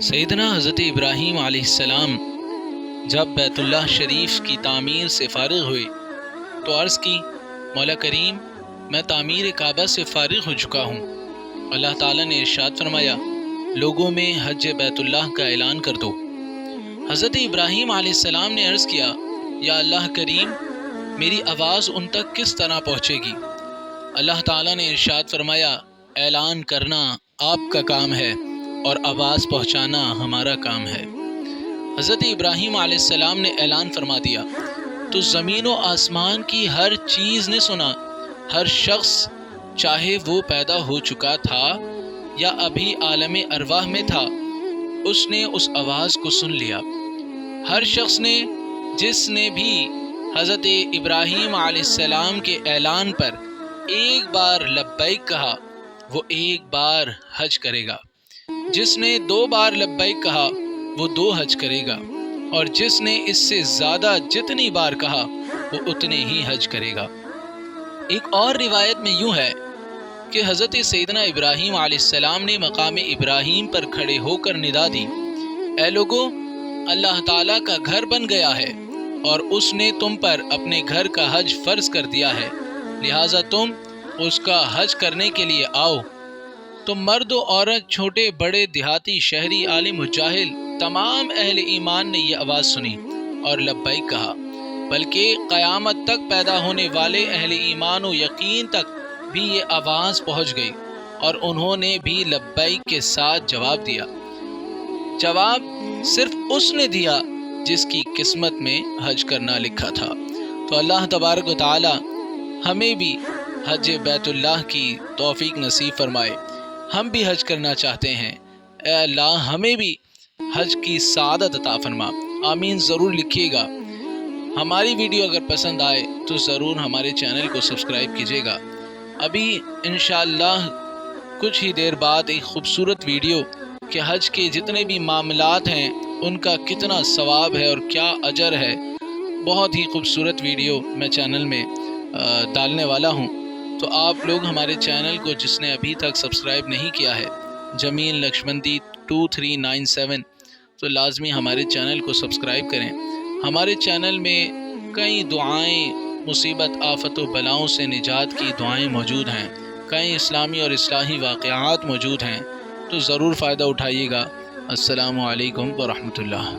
سیدنا حضرت ابراہیم علیہ السلام جب بیت اللہ شریف کی تعمیر سے فارغ ہوئے تو عرض کی، مولا کریم، میں تعمیر کعبہ سے فارغ ہو چکا ہوں۔ اللہ تعالیٰ نے ارشاد فرمایا، لوگوں میں حج بیت اللہ کا اعلان کر دو۔ حضرت ابراہیم علیہ السلام نے عرض کیا، یا اللہ کریم، میری آواز ان تک کس طرح پہنچے گی؟ اللہ تعالیٰ نے ارشاد فرمایا، اعلان کرنا آپ کا کام ہے اور آواز پہنچانا ہمارا کام ہے۔ حضرت ابراہیم علیہ السلام نے اعلان فرما دیا تو زمین و آسمان کی ہر چیز نے سنا، ہر شخص چاہے وہ پیدا ہو چکا تھا یا ابھی عالم ارواح میں تھا، اس نے اس آواز کو سن لیا۔ ہر شخص نے جس نے بھی حضرت ابراہیم علیہ السلام کے اعلان پر ایک بار لبیک کہا، وہ ایک بار حج کرے گا۔ جس نے 2 بار لبیک کہا وہ 2 حج کرے گا، اور جس نے اس سے زیادہ جتنی بار کہا وہ اتنے ہی حج کرے گا۔ ایک اور روایت میں یوں ہے کہ حضرت سیدنا ابراہیم علیہ السلام نے مقام ابراہیم پر کھڑے ہو کر ندا دی، اے لوگو، اللہ تعالیٰ کا گھر بن گیا ہے اور اس نے تم پر اپنے گھر کا حج فرض کر دیا ہے، لہٰذا تم اس کا حج کرنے کے لیے آؤ۔ تو مرد و عورت، چھوٹے بڑے، دیہاتی، شہری، عالم و جاہل، تمام اہل ایمان نے یہ آواز سنی اور لبیک کہا، بلکہ قیامت تک پیدا ہونے والے اہل ایمان و یقین تک بھی یہ آواز پہنچ گئی اور انہوں نے بھی لبیک کے ساتھ جواب دیا۔ جواب صرف اس نے دیا جس کی قسمت میں حج کرنا لکھا تھا۔ تو اللہ تبارک و تعالی ہمیں بھی حج بیت اللہ کی توفیق نصیب فرمائے۔ ہم بھی حج کرنا چاہتے ہیں، اے اللہ ہمیں بھی حج کی سعادت عطا فرما، آمین ضرور لکھیے گا۔ ہماری ویڈیو اگر پسند آئے تو ضرور ہمارے چینل کو سبسکرائب کیجیے گا۔ ابھی انشاءاللہ کچھ ہی دیر بعد ایک خوبصورت ویڈیو کہ حج کے جتنے بھی معاملات ہیں ان کا کتنا ثواب ہے اور کیا اجر ہے، بہت ہی خوبصورت ویڈیو میں چینل میں ڈالنے والا ہوں۔ تو آپ لوگ ہمارے چینل کو، جس نے ابھی تک سبسکرائب نہیں کیا ہے، جمیل لکشمندی 2397، تو لازمی ہمارے چینل کو سبسکرائب کریں۔ ہمارے چینل میں کئی دعائیں، مصیبت، آفت و بلاؤں سے نجات کی دعائیں موجود ہیں، کئی اسلامی اور اصلاحی واقعات موجود ہیں، تو ضرور فائدہ اٹھائیے گا۔ السلام علیکم ورحمۃ اللہ۔